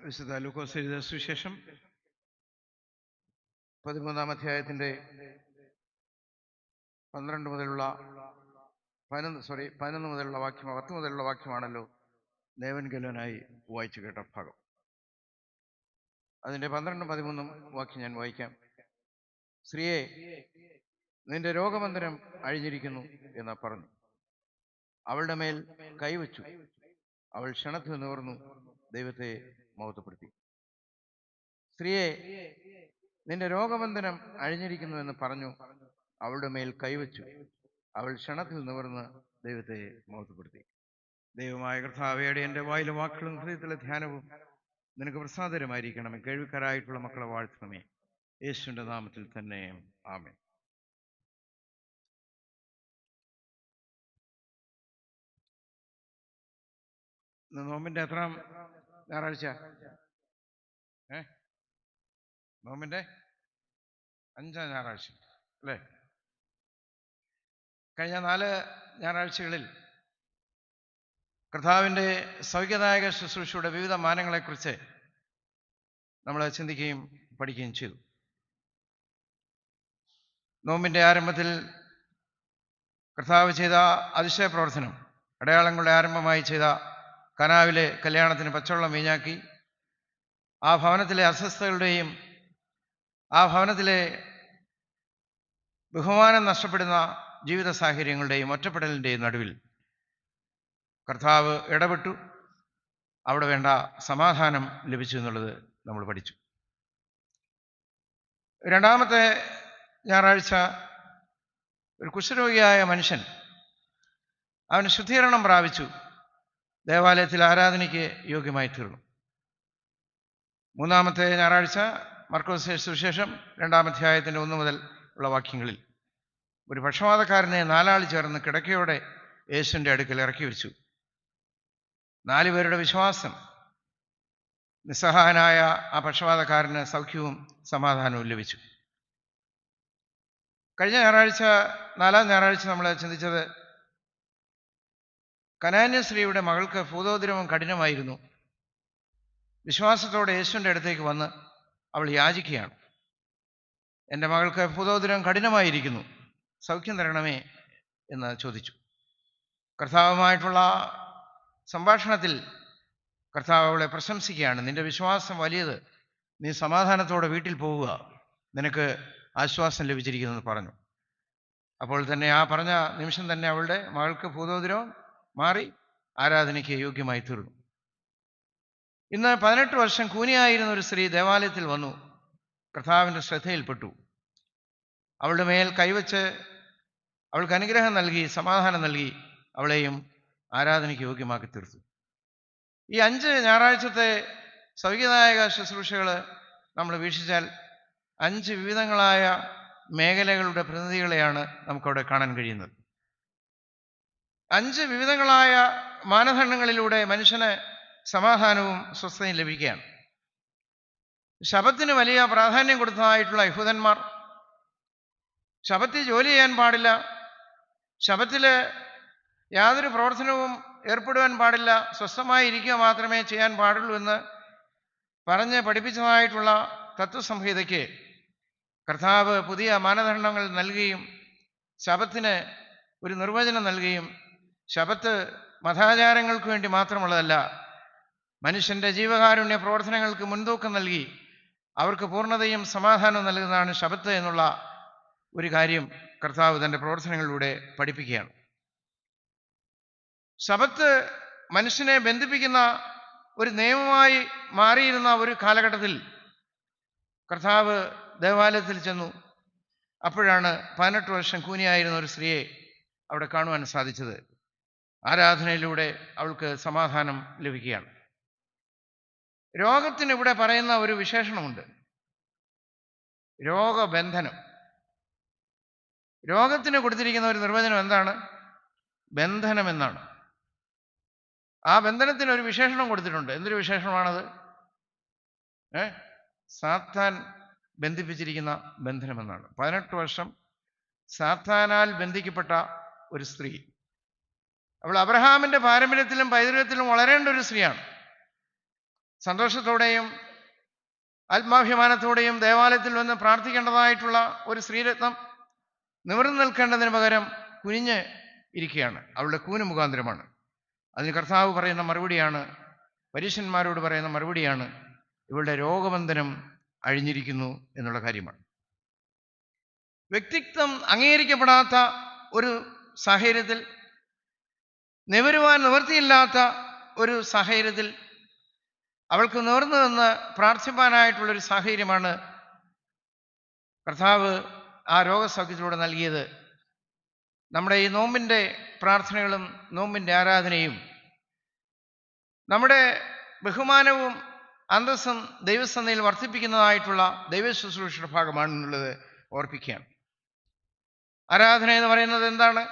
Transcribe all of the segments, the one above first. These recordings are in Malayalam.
വിശുദ്ധ ലൂക്കോസ് എഴുതിയ സുവിശേഷം 13-ാം അധ്യായത്തിന്റെ 11 മുതലുള്ള 10 മുതലുള്ള വാക്യമാണല്ലോ ദേവൻഗലനായി വായിച്ചു കേട്ട ഭാഗം. അതിന്റെ 12-ഉം 13-ഉം വാക്യം ഞാൻ വായിക്കാം. സ്ത്രീയെ, നിന്റെ രോഗബന്ധനം അഴിഞ്ഞിരിക്കുന്നു എന്ന് പറഞ്ഞു. അവളുടെ മേൽ കൈവച്ചു. അവൾ ക്ഷണത്തിൽ നിവർന്നു ദൈവത്തെ മഹത്വപ്പെടുത്തി. സ്ത്രീയെ, നിന്റെ രോഗബന്ധനം അഴിഞ്ഞിരിക്കുന്നു എന്ന് പറഞ്ഞു. അവളുടെ മേൽ കൈവച്ചു. അവൾ ക്ഷണത്തിൽ നിവർന്ന് ദൈവത്തെ മഹത്വപ്പെടുത്തി. ദൈവമായ കർത്താവേ, എൻ്റെ വായിലെ വാക്കുകളും ഹൃദയത്തിലെ ധ്യാനവും നിനക്ക് പ്രസാദകരമായിരിക്കണമേ. കേൾവിക്കാരായിട്ടുള്ള മക്കളെ വാഴ്ത്തണമേ. യേശുവിന്റെ നാമത്തിൽ തന്നെ ആമേൻ. നോമ്പിന്റെ എത്രാം ഞായറാഴ്ച? നോമ്പിന്റെ 5-ാം ഞായറാഴ്ച അല്ലേ? കഴിഞ്ഞ 4 ഞായറാഴ്ചകളിൽ കർത്താവിൻ്റെ സൗഖ്യദായക ശുശ്രൂഷയുടെ വിവിധ മാനങ്ങളെക്കുറിച്ച് നമ്മൾ ചിന്തിക്കുകയും പഠിക്കുകയും ചെയ്തു. നോമ്പിന്റെ ആരംഭത്തിൽ കർത്താവ് ചെയ്ത അതിശയ പ്രവർത്തനം, അടയാളങ്ങളുടെ ആരംഭമായി ചെയ്ത കനാവിലെ കല്യാണത്തിന് പച്ചവെള്ളം വീഞ്ഞാക്കി, ആ ഭവനത്തിലെ അസ്വസ്ഥതകളുടെയും ആ ഭവനത്തിലെ ബഹുമാനം നഷ്ടപ്പെടുന്ന ജീവിത സാഹചര്യങ്ങളുടെയും ഒറ്റപ്പെടലിൻ്റെയും നടുവിൽ കർത്താവ് ഇടപെട്ടു. അവിടെ വേണ്ട സമാധാനം ലഭിച്ചു എന്നുള്ളത് നമ്മൾ പഠിച്ചു. 2-ാമത്തെ ഞായറാഴ്ച ഒരു കുഷ്ഠരോഗിയായ മനുഷ്യൻ, അവന് ശുദ്ധീകരണം പ്രാപിച്ചു, ദേവാലയത്തിൽ ആരാധനയ്ക്ക് യോഗ്യമായി തീർന്നു. 3-ാമത്തെ ഞായറാഴ്ച മർക്കോസ് സുവിശേഷം 2-ാം അധ്യായത്തിന്റെ 1 മുതൽ ഉള്ള വാക്യങ്ങളിൽ ഒരു പക്ഷവാതക്കാരനെ 4 ആൾ ചേർന്ന് കിടക്കയോടെ യേശുവിൻ്റെ അടുക്കൽ ഇറക്കി വെച്ചു. 4 പേരുടെ വിശ്വാസം നിസ്സഹായനായ ആ പക്ഷവാതക്കാരന് സൗഖ്യവും സമാധാനവും ലഭിച്ചു. കഴിഞ്ഞ ഞായറാഴ്ച 4-ാം ഞായറാഴ്ച നമ്മൾ ചിന്തിച്ചത് കനാന്യ സ്ത്രീയുടെ മകൾക്ക് ഭൂതോദരവും കഠിനമായിരുന്നു. വിശ്വാസത്തോടെ യേശുവിൻ്റെ അടുത്തേക്ക് വന്ന് അവൾ യാചിക്കുകയാണ്. എൻ്റെ മകൾക്ക് ഭൂതോദരം കഠിനമായിരിക്കുന്നു, സൗഖ്യം തരണമേ എന്ന് ചോദിച്ചു. കർത്താവുമായിട്ടുള്ള സംഭാഷണത്തിൽ കർത്താവ് അവളെ പ്രശംസിക്കുകയാണ്. നിന്റെ വിശ്വാസം വലിയത്, നീ സമാധാനത്തോടെ വീട്ടിൽ പോവുക, നിനക്ക് ആശ്വാസം ലഭിച്ചിരിക്കുന്നെന്ന് പറഞ്ഞു. അപ്പോൾ തന്നെ ആ പറഞ്ഞ നിമിഷം തന്നെ അവളുടെ മകൾക്ക് ഭൂതോദരം മാറി ആരാധനയ്ക്ക് യോഗ്യമായി തീർന്നു. ഇന്ന് 18 വർഷം കൂനിയായിരുന്ന ഒരു സ്ത്രീ ദേവാലയത്തിൽ വന്നു, കർത്താവിൻ്റെ ശ്രദ്ധയിൽപ്പെട്ടു. അവളുടെ മേൽ കൈവച്ച് അവൾക്ക് അനുഗ്രഹം നൽകി, സമാധാനം നൽകി, അവളെയും ആരാധനയ്ക്ക് യോഗ്യമാക്കി തീർത്തു. ഈ 5 ഞായറാഴ്ചത്തെ സൗഖ്യദായക ശുശ്രൂഷകൾ നമ്മൾ വീക്ഷിച്ചാൽ 5 വിവിധങ്ങളായ മേഖലകളുടെ പ്രതിനിധികളെയാണ് നമുക്കവിടെ കാണാൻ കഴിയുന്നത്. 5 വിവിധങ്ങളായ മാനദണ്ഡങ്ങളിലൂടെ മനുഷ്യന് സമാധാനവും സ്വസ്ഥതയും ലഭിക്കുകയാണ്. ശബത്തിന് വലിയ പ്രാധാന്യം കൊടുത്തതായിട്ടുള്ള യഹൂദന്മാർ ശബത്തിൽ ജോലി ചെയ്യാൻ പാടില്ല, ശബത്തിൽ യാതൊരു പ്രവർത്തനവും ഏർപ്പെടുവാൻ പാടില്ല, സ്വസ്ഥമായി ഇരിക്കുക മാത്രമേ ചെയ്യാൻ പാടുള്ളൂ എന്ന് പറഞ്ഞ് പഠിപ്പിച്ചതായിട്ടുള്ള തത്വസംഹിതയ്ക്ക് കർത്താവ് പുതിയ മാനദണ്ഡങ്ങൾ നൽകുകയും ശബത്തിന് ഒരു നിർവചനം നൽകുകയും ശബത്ത് മതാചാരങ്ങൾക്ക് വേണ്ടി മാത്രമുള്ളതല്ല, മനുഷ്യൻ്റെ ജീവകാരുണ്യ പ്രവർത്തനങ്ങൾക്ക് മുൻതൂക്കം നൽകി അവർക്ക് പൂർണ്ണതയും സമാധാനവും നൽകുന്നതാണ് ശബത്ത് എന്നുള്ള ഒരു കാര്യം കർത്താവ് തൻ്റെ പ്രവർത്തനങ്ങളിലൂടെ പഠിപ്പിക്കുകയാണ്. ശബത്ത് മനുഷ്യനെ ബന്ധിപ്പിക്കുന്ന ഒരു നിയമമായി മാറിയിരുന്ന ഒരു കാലഘട്ടത്തിൽ കർത്താവ് ദേവാലയത്തിൽ ചെന്നു. അപ്പോഴാണ് 18 വർഷം കൂനിയായിരുന്ന ഒരു സ്ത്രീയെ അവിടെ കാണുവാൻ സാധിച്ചത്. ആരാധനയിലൂടെ അവൾക്ക് സമാധാനം ലഭിക്കുകയാണ്. രോഗത്തിന് ഇവിടെ പറയുന്ന ഒരു വിശേഷണമുണ്ട്, രോഗബന്ധനം. രോഗത്തിന് കൊടുത്തിരിക്കുന്ന ഒരു നിർവചനം എന്താണ്? ബന്ധനം എന്നാണ്. ആ ബന്ധനത്തിന് ഒരു വിശേഷണം കൊടുത്തിട്ടുണ്ട്. എന്തൊരു വിശേഷണമാണത്? സാത്താൻ ബന്ധിപ്പിച്ചിരിക്കുന്ന ബന്ധനം എന്നാണ്. 18 വർഷം സാത്താനാൽ ബന്ധിക്കപ്പെട്ട ഒരു സ്ത്രീ. അവൾ അബ്രഹാമിന്റെ പാരമ്പര്യത്തിലും പൈതൃകത്തിലും വളരേണ്ട ഒരു സ്ത്രീയാണ്. സന്തോഷത്തോടെയും ആത്മാഭിമാനത്തോടെയും ദേവാലയത്തിൽ വന്ന് പ്രാർത്ഥിക്കേണ്ടതായിട്ടുള്ള ഒരു സ്ത്രീരത്നം നിവർന്നു നിൽക്കേണ്ടതിന് പകരം കുനിഞ്ഞ് ഇരിക്കുകയാണ്. അവളുടെ കൂന് മുഖാന്തരമാണ്. അതിന് കർത്താവ് പറയുന്ന മറുപടിയാണ്, പരീശന്മാരോട് പറയുന്ന മറുപടിയാണ്, ഇവളുടെ രോഗബന്ധനം അഴിഞ്ഞിരിക്കുന്നു എന്നുള്ള കാര്യമാണ്. വ്യക്തിത്വം അംഗീകരിക്കപ്പെടാത്ത ഒരു സാഹചര്യത്തിൽ, നിവരുവാൻ നിവൃത്തിയില്ലാത്ത ഒരു സാഹചര്യത്തിൽ അവൾക്ക് നിവർന്നു നിന്ന് പ്രാർത്ഥിപ്പാനായിട്ടുള്ളൊരു സാഹചര്യമാണ് കർത്താവ് ആ രോഗസൗഖ്യത്തിലൂടെ നൽകിയത്. നമ്മുടെ ഈ നോമ്പിൻ്റെ പ്രാർത്ഥനകളും നോമ്പിൻ്റെ ആരാധനയും നമ്മുടെ ബഹുമാനവും അന്തസ്സും ദൈവസന്നിധിയിൽ വർദ്ധിപ്പിക്കുന്നതായിട്ടുള്ള ദൈവ ശുശ്രൂഷയുടെ ഭാഗമാണെന്നുള്ളത് ഓർപ്പിക്കുകയാണ്. ആരാധന എന്ന് പറയുന്നത് എന്താണ്?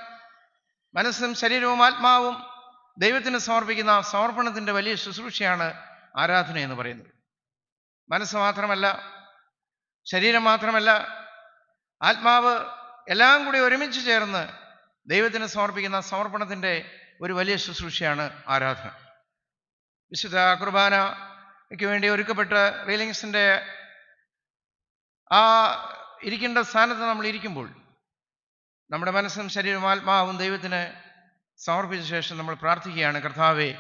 മനസ്സും ശരീരവും ആത്മാവും ദൈവത്തിന് സമർപ്പിക്കുന്ന സമർപ്പണത്തിൻ്റെ വലിയ ശുശ്രൂഷയാണ് ആരാധന എന്ന് പറയുന്നത്. മനസ്സ് മാത്രമല്ല, ശരീരം മാത്രമല്ല, ആത്മാവ് എല്ലാം കൂടി ഒരുമിച്ച് ചേർന്ന് ദൈവത്തിന് സമർപ്പിക്കുന്ന സമർപ്പണത്തിൻ്റെ ഒരു വലിയ ശുശ്രൂഷയാണ് ആരാധന. വിശുദ്ധ കുർബാനയ്ക്ക് വേണ്ടി ഒരുക്കപ്പെട്ട് റീലിങ്സിൻ്റെ ആ ഇരിക്കേണ്ട സ്ഥാനത്ത് നമ്മൾ ഇരിക്കുമ്പോൾ നമ്മുടെ മനസ്സും ശരീരവും ആത്മാവും ദൈവത്തിന് സമർപ്പിച്ച ശേഷം നമ്മൾ പ്രാർത്ഥിക്കുകയാണ്, കർത്താവേ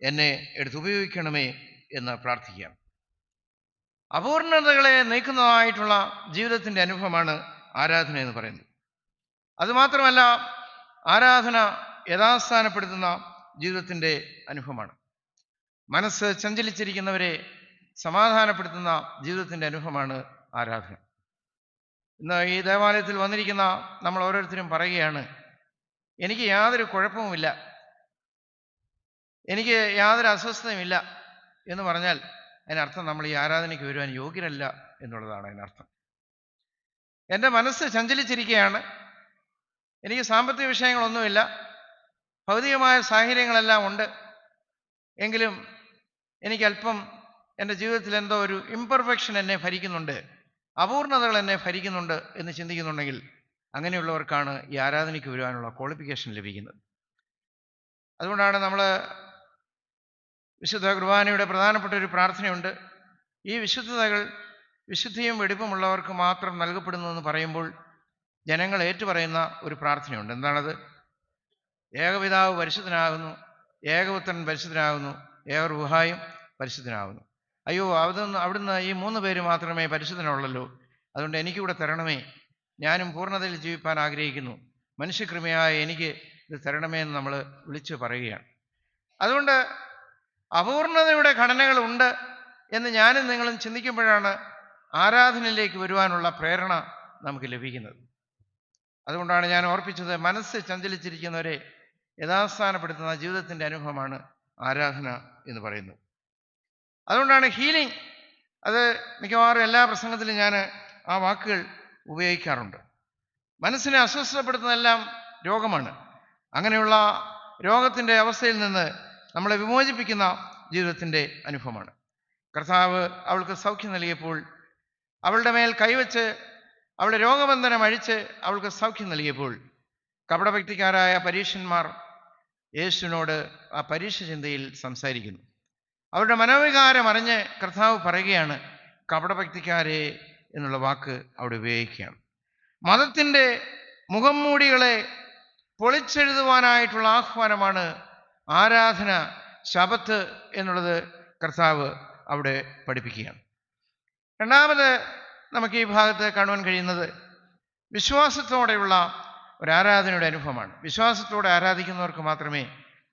എന്നെ എടുത്തുപയോഗിക്കണമേ എന്ന് പ്രാർത്ഥിക്കുകയാണ്. അപൂർണതകളെ നീക്കുന്നതായിട്ടുള്ള ജീവിതത്തിൻ്റെ അനുഭവമാണ് ആരാധന എന്ന് പറയുന്നത്. അതുമാത്രമല്ല, ആരാധന യഥാസ്ഥാനപ്പെടുത്തുന്ന ജീവിതത്തിൻ്റെ അനുഭവമാണ്. മനസ്സ് ചഞ്ചലിച്ചിരിക്കുന്നവരെ സമാധാനപ്പെടുത്തുന്ന ജീവിതത്തിൻ്റെ അനുഭവമാണ് ആരാധന. ഇന്ന് ഈ ദേവാലയത്തിൽ വന്നിരിക്കുന്ന നമ്മൾ ഓരോരുത്തരും പറയുകയാണ്, എനിക്ക് യാതൊരു കുഴപ്പവുമില്ല, എനിക്ക് യാതൊരു അസ്വസ്ഥതയുമില്ല എന്ന് പറഞ്ഞാൽ അതിനർത്ഥം നമ്മൾ ഈ ആരാധനയ്ക്ക് വരുവാൻ യോഗ്യരല്ല എന്നുള്ളതാണ് അതിനർത്ഥം. എൻ്റെ മനസ്സ് ചഞ്ചലിച്ചിരിക്കുകയാണ്, എനിക്ക് സാമ്പത്തിക വിഷയങ്ങളൊന്നുമില്ല, ഭൗതികമായ സാഹചര്യങ്ങളെല്ലാം ഉണ്ട്, എങ്കിലും എനിക്കല്പം എൻ്റെ ജീവിതത്തിൽ എന്തോ ഒരു ഇംപെർഫെക്ഷൻ എന്നെ ഭരിക്കുന്നുണ്ട്, അപൂർണതകൾ എന്നെ ഭരിക്കുന്നുണ്ട് എന്ന് ചിന്തിക്കുന്നുണ്ടെങ്കിൽ അങ്ങനെയുള്ളവർക്കാണ് ഈ ആരാധനയ്ക്ക് വരുവാനുള്ള ക്വാളിഫിക്കേഷൻ ലഭിക്കുന്നത്. അതുകൊണ്ടാണ് നമ്മൾ വിശുദ്ധ കുർബാനയുടെ പ്രധാനപ്പെട്ട ഒരു പ്രാർത്ഥനയുണ്ട്. ഈ വിശുദ്ധതകൾ വിശുദ്ധിയും വെടിപ്പുമുള്ളവർക്ക് മാത്രം നൽകപ്പെടുന്നു എന്ന് പറയുമ്പോൾ ജനങ്ങൾ ഏറ്റുപറയുന്ന ഒരു പ്രാർത്ഥനയുണ്ട്. എന്താണത്? ഏകപിതാവ് പരിശുദ്ധനാകുന്നു, ഏകപുത്രൻ പരിശുദ്ധനാകുന്നു, ഏകറുഹായും പരിശുദ്ധനാകുന്നു. അയ്യോ, അവിടുന്ന് ഈ 3 പേര് മാത്രമേ പരിശുദ്ധനുള്ളല്ലോ, അതുകൊണ്ട് എനിക്കിവിടെ തരണമേ, ഞാനും പൂർണ്ണതയിൽ ജീവിപ്പാൻ ആഗ്രഹിക്കുന്നു, മനുഷ്യകൃമിയായ എനിക്ക് ഇത് തരണമേ എന്ന് നമ്മൾ വിളിച്ചു പറയുകയാണ്. അതുകൊണ്ട് അപൂർണതയുടെ ഘടനകളുണ്ട് എന്ന് ഞാനും നിങ്ങളും ചിന്തിക്കുമ്പോഴാണ് ആരാധനയിലേക്ക് വരുവാനുള്ള പ്രേരണ നമുക്ക് ലഭിക്കുന്നത്. അതുകൊണ്ടാണ് ഞാൻ ഓർപ്പിച്ചത്, മനസ്സ് ചഞ്ചലിച്ചിരിക്കുന്നവരെ യഥാസ്ഥാനപ്പെടുത്തുന്ന ജീവിതത്തിൻ്റെ അനുഭവമാണ് ആരാധന എന്ന് പറയുന്നത്. അതുകൊണ്ടാണ് ഹീലിംഗ്, അത് മിക്കവാറും എല്ലാ പ്രസംഗത്തിലും ഞാൻ ആ വാക്കുകൾ ഉപയോഗിക്കാറുണ്ട്. മനസ്സിനെ അസ്വസ്ഥപ്പെടുത്തുന്നതെല്ലാം രോഗമാണ്. അങ്ങനെയുള്ള രോഗത്തിൻ്റെ അവസ്ഥയിൽ നിന്ന് നമ്മളെ വിമോചിപ്പിക്കുന്ന ജീവിതത്തിൻ്റെ അനുഭവമാണ്. കർത്താവ് അവൾക്ക് സൗഖ്യം നൽകിയപ്പോൾ, അവളുടെ മേൽ കൈവച്ച് അവളുടെ രോഗബന്ധനം അഴിച്ച് അവൾക്ക് സൗഖ്യം നൽകിയപ്പോൾ, കപടഭക്തിക്കാരായ പരീശന്മാർ യേശുവിനോട് ആ പരീക്ഷ ചിന്തയിൽ സംസാരിക്കുന്നു. അവരുടെ മനോവികാരം അറിഞ്ഞ് കർത്താവ് പറയുകയാണ്, കപടഭക്തിക്കാരെ എന്നുള്ള വാക്ക് അവിടെ ഉപയോഗിക്കുകയാണ്. മതത്തിൻ്റെ മുഖം മൂടികളെ പൊളിച്ചെഴുതുവാനായിട്ടുള്ള ആഹ്വാനമാണ് ആരാധന, ശബത്ത് എന്നുള്ളത് കർത്താവ് അവിടെ പഠിപ്പിക്കുകയാണ്. രണ്ടാമത് നമുക്ക് ഈ ഭാഗത്ത് കാണുവാൻ കഴിയുന്നത് വിശ്വാസത്തോടെയുള്ള ഒരു ആരാധനയുടെ അനുഭവമാണ്. വിശ്വാസത്തോടെ ആരാധിക്കുന്നവർക്ക് മാത്രമേ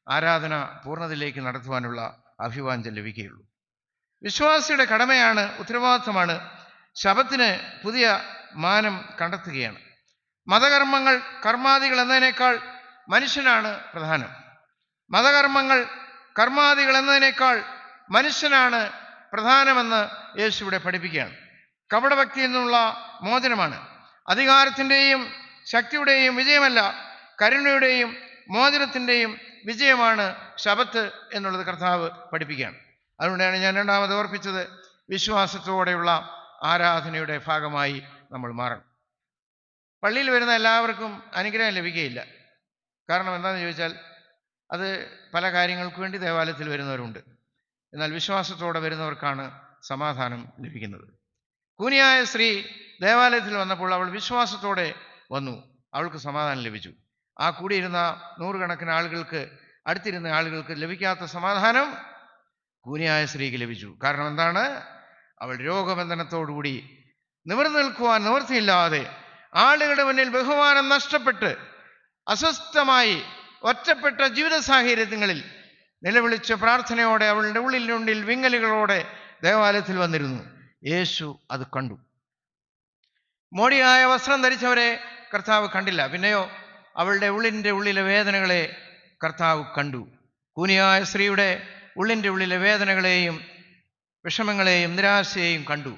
ആരാധന പൂർണ്ണതയിലേക്ക് നടത്തുവാനുള്ള അഭിവാഞ്ചം ലഭിക്കുകയുള്ളൂ. വിശ്വാസിയുടെ കടമയാണ്, ഉത്തരവാദിത്വമാണ് ശബത്തിന് പുതിയ മാനം കണ്ടെത്തുകയാണ്. മതകർമ്മങ്ങൾ, കർമാദികൾ എന്നതിനേക്കാൾ മനുഷ്യനാണ് പ്രധാനം. മതകർമ്മങ്ങൾ, കർമാദികൾ എന്നതിനേക്കാൾ മനുഷ്യനാണ് പ്രധാനമെന്ന് യേശു ഇവിടെ പഠിപ്പിക്കുകയാണ്. കപടഭക്തിയിൽ നിന്നുള്ള മോചനമാണ്. അധികാരത്തിൻ്റെയും ശക്തിയുടെയും വിജയമല്ല, കരുണയുടെയും മോചനത്തിൻ്റെയും വിജയമാണ് ശബത്ത് എന്നുള്ളത് കർത്താവ് പഠിപ്പിക്കുകയാണ്. അതുകൊണ്ടാണ് ഞാൻ രണ്ടാമത് ഓർപ്പിച്ചത്, വിശ്വാസത്തോടെയുള്ള ആരാധനയുടെ ഭാഗമായി നമ്മൾ മാറണം. പള്ളിയിൽ വരുന്ന എല്ലാവർക്കും അനുഗ്രഹം ലഭിക്കുകയില്ല. കാരണം എന്താണെന്ന് ചോദിച്ചാൽ, അത് പല കാര്യങ്ങൾക്ക് വേണ്ടി ദേവാലയത്തിൽ വരുന്നവരുണ്ട്. എന്നാൽ വിശ്വാസത്തോടെ വരുന്നവർക്കാണ് സമാധാനം ലഭിക്കുന്നത്. കൂനിയായ സ്ത്രീ ദേവാലയത്തിൽ വന്നപ്പോൾ അവൾ വിശ്വാസത്തോടെ വന്നു, അവൾക്ക് സമാധാനം ലഭിച്ചു. ആ കൂടിയിരുന്ന നൂറുകണക്കിന് ആളുകൾക്ക്, അടുത്തിരുന്ന ആളുകൾക്ക് ലഭിക്കാത്ത സമാധാനം കൂനിയായ സ്ത്രീക്ക് ലഭിച്ചു. കാരണം എന്താണ്? അവൾ രോഗബന്ധനത്തോടുകൂടി നിവർന്നു നിൽക്കുവാൻ നിവൃത്തിയില്ലാതെ, ആളുകളുടെ മുന്നിൽ ബഹുമാനം നഷ്ടപ്പെട്ട്, അസ്വസ്ഥമായി ഒറ്റപ്പെട്ട ജീവിത സാഹചര്യങ്ങളിൽ നിലവിളിച്ച് പ്രാർത്ഥനയോടെ അവളുടെ ഉള്ളിൽ വിങ്ങലുകളോടെ ദേവാലയത്തിൽ വന്നിരുന്നു. യേശു അത് കണ്ടു. മോടിയായ വസ്ത്രം ധരിച്ചവരെ കർത്താവ് കണ്ടില്ല. പിന്നെയോ അവളുടെ ഉള്ളിലെ വേദനകളെ കർത്താവ് കണ്ടു. കൂനിയായ സ്ത്രീയുടെ ഉള്ളിലെ വേദനകളെയും വിഷമങ്ങളെയും നിരാശയെയും കണ്ടു.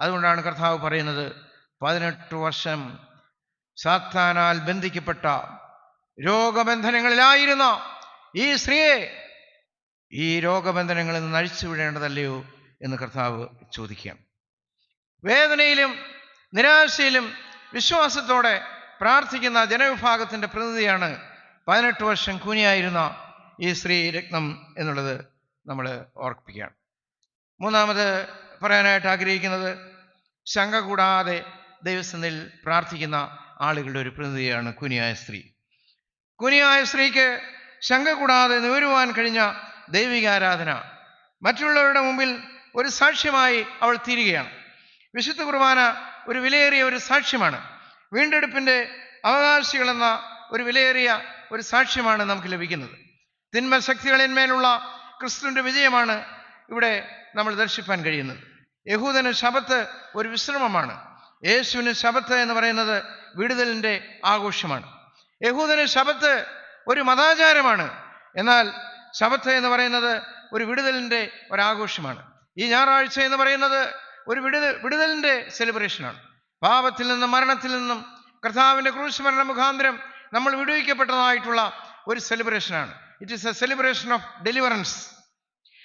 അതുകൊണ്ടാണ് കർത്താവ് പറയുന്നത്, 18 വർഷം സാത്താനാൽ ബന്ധിക്കപ്പെട്ട രോഗബന്ധനങ്ങളിലായിരുന്ന ഈ സ്ത്രീയെ ഈ രോഗബന്ധനങ്ങളിൽ നിന്ന് അഴിച്ചുവിടേണ്ടതല്ലയോ എന്ന് കർത്താവ് ചോദിക്കുകയാണ്. വേദനയിലും നിരാശയിലും വിശ്വാസത്തോടെ പ്രാർത്ഥിക്കുന്ന ജനവിഭാഗത്തിൻ്റെ പ്രതിനിധിയാണ് 18 വർഷം കൂനിയായിരുന്ന ഈ സ്ത്രീ രത്നം എന്നുള്ളത് നമ്മൾ ഓർപ്പിക്കുകയാണ്. മൂന്നാമത് പറയാനായിട്ട് ആഗ്രഹിക്കുന്നത്, ശങ്ക കൂടാതെ ദൈവസന്നിധിയിൽ പ്രാർത്ഥിക്കുന്ന ആളുകളുടെ ഒരു പ്രതിനിധിയാണ് കൂനിയായ സ്ത്രീ. കൂനിയായ സ്ത്രീക്ക് ശങ്ക കൂടാതെ നിവരുവാൻ കഴിഞ്ഞ ദൈവിക ആരാധന മറ്റുള്ളവരുടെ മുമ്പിൽ ഒരു സാക്ഷ്യമായി അവൾ തീരുകയാണ്. വിശുദ്ധ കുർബാന ഒരു വിലയേറിയ ഒരു സാക്ഷ്യമാണ്. വീണ്ടെടുപ്പിൻ്റെ അവകാശികളെന്ന ഒരു വിലയേറിയ ഒരു സാക്ഷ്യമാണ് നമുക്ക് ലഭിക്കുന്നത്. തിന്മ ശക്തികളിന്മേലുള്ള ക്രിസ്തുവിൻ്റെ വിജയമാണ് ഇവിടെ നമ്മൾ ദർശിപ്പാൻ കഴിയുന്നത്. യഹൂദന് ശബത്ത് ഒരു വിശ്രമമാണ്. യേശുവിന് ശബത്ത് എന്ന് പറയുന്നത് വിടുതലിൻ്റെ ആഘോഷമാണ്. യഹൂദന് ശബത്ത് ഒരു മതാചാരമാണ്. എന്നാൽ ശബത്ത് എന്ന് പറയുന്നത് ഒരു വിടുതലിൻ്റെ ഒരാഘോഷമാണ്. ഈ ഞായറാഴ്ച എന്ന് പറയുന്നത് ഒരു വിടുതലിൻ്റെ സെലിബ്രേഷനാണ്. പാപത്തിൽ നിന്നും മരണത്തിൽ നിന്നും കർത്താവിൻ്റെ ക്രൂശ് മരണ മുഖാന്തരം നമ്മൾ വിടുവിക്കപ്പെട്ടതായിട്ടുള്ള ഒരു സെലിബ്രേഷനാണ്. It is a celebration of deliverance.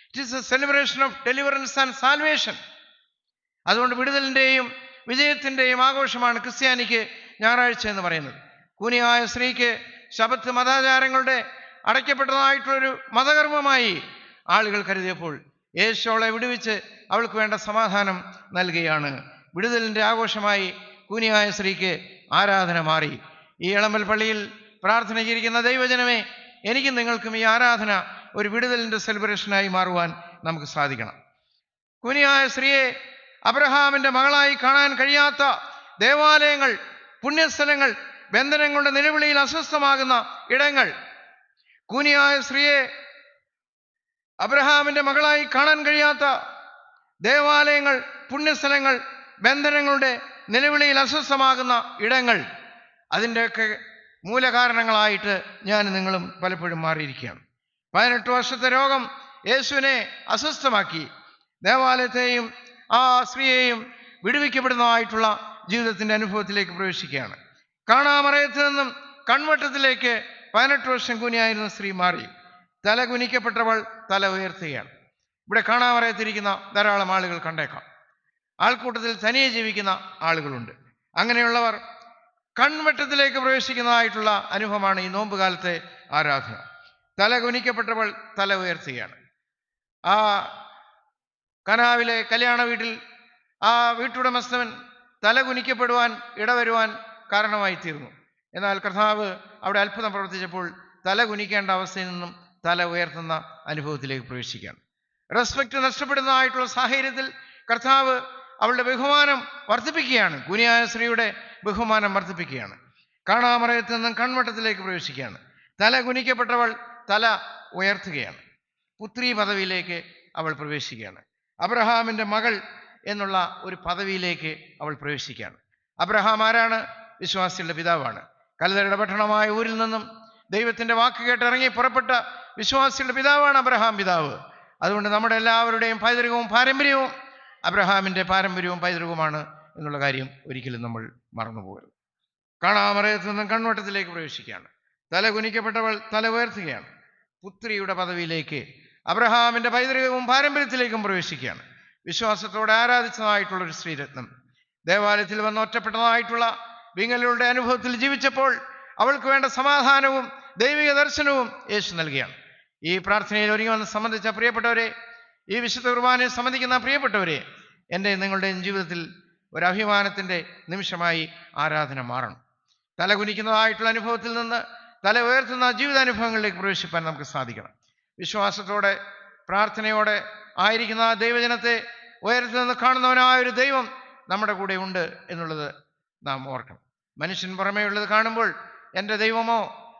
It is a celebration of deliverance and salvation. അതുകൊണ്ട് വിടുതലിൻ്റെയും വിജയത്തിൻ്റെയും ആഘോഷമാണ് ക്രിസ്ത്യാനിക്ക് ഞായറാഴ്ച എന്ന് പറയുന്നത്. കൂനിയായ സ്ത്രീക്ക് ശബത്ത് മതാചാരങ്ങളുടെ അടയ്ക്കപ്പെട്ടതായിട്ടുള്ളൊരു മതകർമ്മമായി ആളുകൾ കരുതിയപ്പോൾ യേശു അവളെ വിടുവിച്ച് അവൾക്ക് വേണ്ട സമാധാനം നൽകുകയാണ്. വിടുതലിൻ്റെ ആഘോഷമായി കൂനിയായ സ്ത്രീക്ക് ആരാധന മാറി. ഈ എളമ്പൽ പള്ളിയിൽ പ്രാർത്ഥനയ്ക്കിരിക്കുന്ന ദൈവജനമേ, എനിക്കും നിങ്ങൾക്കും ഈ ആരാധന ഒരു വിടുതലിൻ്റെ സെലിബ്രേഷനായി മാറുവാൻ നമുക്ക് സാധിക്കണം. കൂനിയായ സ്ത്രീയെ അബ്രഹാമിൻ്റെ മകളായി കാണാൻ കഴിയാത്ത ദേവാലയങ്ങൾ, പുണ്യസ്ഥലങ്ങൾ, ബന്ധനങ്ങളുടെ നിലവിളിയിൽ അസ്വസ്ഥമാകുന്ന ഇടങ്ങൾ, കൂനിയായ സ്ത്രീയെ അബ്രഹാമിൻ്റെ മകളായി കാണാൻ കഴിയാത്ത ദേവാലയങ്ങൾ, പുണ്യസ്ഥലങ്ങൾ, ബന്ധനങ്ങളുടെ നിലവിളിയിൽ അസ്വസ്ഥമാകുന്ന ഇടങ്ങൾ, അതിൻ്റെയൊക്കെ മൂലകാരണങ്ങളായിട്ട് ഞാൻ നിങ്ങളും പലപ്പോഴും മാറിയിരിക്കുകയാണ്. 18 വർഷത്തെ രോഗം യേശുവിനെ അസ്വസ്ഥമാക്കി. ദേവാലയത്തെയും ആ സ്ത്രീയെയും വിടുവിക്കപ്പെടുന്നതായിട്ടുള്ള ജീവിതത്തിൻ്റെ അനുഭവത്തിലേക്ക് പ്രവേശിക്കുകയാണ്. കാണാമറയത്ത് നിന്നും കൺവട്ടത്തിലേക്ക് 18 വർഷം കൂനിയായിരുന്ന സ്ത്രീ മാറി. തല കുനിക്കപ്പെട്ടവൾ തല ഉയർത്തുകയാണ്. ഇവിടെ കാണാമറയത്തിരിക്കുന്ന ധാരാളം ആളുകൾ കണ്ടേക്കാം. ആൾക്കൂട്ടത്തിൽ തനിയെ ജീവിക്കുന്ന ആളുകളുണ്ട്. അങ്ങനെയുള്ളവർ കൺവട്ടത്തിലേക്ക് പ്രവേശിക്കുന്നതായിട്ടുള്ള അനുഭവമാണ് ഈ നോമ്പുകാലത്തെ ആരാധന. തല കുനിക്കപ്പെട്ടവൾ തല ഉയർത്തുകയാണ്. ആ കനാവിലെ കല്യാണ വീട്ടിൽ ആ വീട്ടുടമസ്ഥൻ തല കുനിക്കപ്പെടുവാൻ ഇടവരുവാൻ കാരണമായി തീർന്നു. എന്നാൽ കർത്താവ് അവിടെ അത്ഭുതം പ്രവർത്തിച്ചപ്പോൾ തല കുനിക്കേണ്ട അവസ്ഥയിൽ നിന്നും തല ഉയർത്തുന്ന അനുഭവത്തിലേക്ക് പ്രവേശിക്കുകയാണ്. റെസ്പെക്റ്റ് നഷ്ടപ്പെടുന്നതായിട്ടുള്ള സാഹചര്യത്തിൽ കർത്താവ് അവളുടെ ബഹുമാനം വർദ്ധിപ്പിക്കുകയാണ്. കൂനിയായ സ്ത്രീയുടെ ബഹുമാനം വർദ്ധിപ്പിക്കുകയാണ്. കാണാമറയത്ത് നിന്നും കൺവട്ടത്തിലേക്ക് പ്രവേശിക്കുകയാണ്. തല കുനിക്കപ്പെട്ടവൾ തല ഉയർത്തുകയാണ്. പുത്രി പദവിയിലേക്ക് അവൾ പ്രവേശിക്കുകയാണ്. അബ്രഹാമിൻ്റെ മകൾ എന്നുള്ള ഒരു പദവിയിലേക്ക് അവൾ പ്രവേശിക്കുകയാണ്. അബ്രഹാം ആരാണ്? വിശ്വാസികളുടെ പിതാവാണ്. കൽദയരുടെ പട്ടണമായ ഊരിൽ നിന്നും ദൈവത്തിൻ്റെ വാക്ക് കേട്ടിറങ്ങി പുറപ്പെട്ട വിശ്വാസികളുടെ പിതാവാണ് അബ്രഹാം പിതാവ്. അതുകൊണ്ട് നമ്മുടെ എല്ലാവരുടെയും പൈതൃകവും പാരമ്പര്യവും അബ്രഹാമിൻ്റെ പാരമ്പര്യവും പൈതൃകവുമാണ് എന്നുള്ള കാര്യം ഒരിക്കലും നമ്മൾ മറന്നുപോകരുത്. കാണാമറയത്ത് നിന്നും കൺവട്ടത്തിലേക്ക് പ്രവേശിക്കുകയാണ്. തല കുനിക്കപ്പെട്ടവൾ തല ഉയർത്തുകയാണ്. പുത്രിയുടെ പദവിയിലേക്ക് അബ്രഹാമിൻ്റെ പൈതൃകവും പാരമ്പര്യത്തിലേക്കും പ്രവേശിക്കുകയാണ്. വിശ്വാസത്തോടെ ആരാധിച്ചതായിട്ടുള്ളൊരു ശ്രീരത്നം ദേവാലയത്തിൽ വന്ന് ഒറ്റപ്പെട്ടതായിട്ടുള്ള വിങ്ങലുകളുടെ അനുഭവത്തിൽ ജീവിച്ചപ്പോൾ അവൾക്ക് വേണ്ട സമാധാനവും ദൈവിക ദർശനവും യേശു നൽകുകയാണ്. ഈ പ്രാർത്ഥനയിൽ ഒരുങ്ങി വന്ന് സംബന്ധിച്ച പ്രിയപ്പെട്ടവരെ, ഈ വിശുദ്ധ കുർബാനയിൽ സംബന്ധിക്കുന്ന പ്രിയപ്പെട്ടവരെ, എൻ്റെ നിങ്ങളുടെയും ജീവിതത്തിൽ ഒരു അഭിമാനത്തിൻ്റെ നിമിഷമായി ആരാധന മാറണം. തലകുനിക്കുന്നതായിട്ടുള്ള അനുഭവത്തിൽ നിന്ന് തല ഉയർത്തുന്ന ജീവിതാനുഭവങ്ങളിലേക്ക് പ്രവേശിപ്പാൻ നമുക്ക് സാധിക്കണം. വിശ്വാസത്തോടെ പ്രാർത്ഥനയോടെ ആയിരിക്കുന്ന ആ ദൈവജനത്തെ ഉയരത്തിൽ നിന്ന് കാണുന്നവനായ ഒരു ദൈവം നമ്മുടെ കൂടെ ഉണ്ട് എന്നുള്ളത് നാം ഓർക്കണം. മനുഷ്യൻ പുറമേ ഉള്ളത് കാണുമ്പോൾ എൻ്റെ ദൈവമോ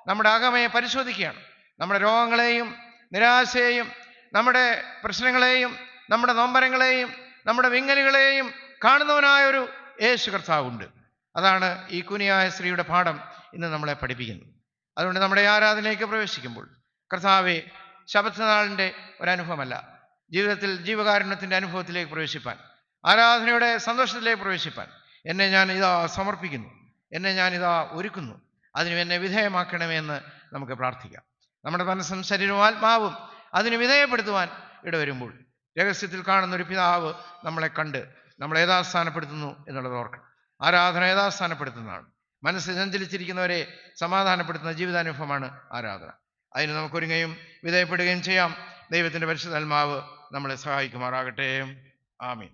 നമ്മുടെ അകമയെ പരിശോധിക്കുകയാണ്. നമ്മുടെ രോഗങ്ങളെയും നിരാശയെയും നമ്മുടെ പ്രശ്നങ്ങളെയും നമ്മുടെ നൊമ്പരങ്ങളെയും നമ്മുടെ വിങ്ങലുകളെയും കാണുന്നവനായ ഒരു യേശു കർത്താവുണ്ട്. അതാണ് ഈ കുനിയായ സ്ത്രീയുടെ പാഠം ഇന്ന് നമ്മളെ പഠിപ്പിക്കുന്നത്. അതുകൊണ്ട് നമ്മുടെ ആരാധനയിലേക്ക് പ്രവേശിക്കുമ്പോൾ കർത്താവെ, ശബത്ത് നാളിൻ്റെ ഒരനുഭവമല്ല, ജീവിതത്തിൽ ജീവകാരുണ്യത്തിൻ്റെ അനുഭവത്തിലേക്ക് പ്രവേശിപ്പാൻ, ആരാധനയുടെ സന്തോഷത്തിലേക്ക് പ്രവേശിപ്പാൻ എന്നെ ഞാൻ ഇതാ സമർപ്പിക്കുന്നു, എന്നെ ഞാൻ ഇതാ ഒരുക്കുന്നു, അതിന് എന്നെ വിധേയമാക്കണമേ എന്ന് നമുക്ക് പ്രാർത്ഥിക്കാം. നമ്മുടെ മനസ്സും ശരീരവും ആത്മാവും അതിന് വിധേയപ്പെടുത്തുവാൻ ഇടവരുമ്പോൾ രഹസ്യത്തിൽ കാണുന്ന ഒരു പിതാവ് നമ്മളെ കണ്ട് നമ്മളെ യഥാസ്ഥാനപ്പെടുത്തുന്നു എന്നുള്ളത് ഓർക്കണം. ആരാധന യഥാസ്ഥാനപ്പെടുത്തുന്നതാണ്. മനസ്സ് ചഞ്ചലിച്ചിരിക്കുന്നവരെ സമാധാനപ്പെടുത്തുന്ന ജീവിതാനുഭവമാണ് ആരാധന. അതിന് നമുക്കൊരുങ്ങുകയും വിധേയപ്പെടുകയും ചെയ്യാം. ദൈവത്തിൻ്റെ പരിശുദ്ധാത്മാവ് നമ്മളെ സഹായിക്കുമാറാകട്ടെ. ആമീൻ.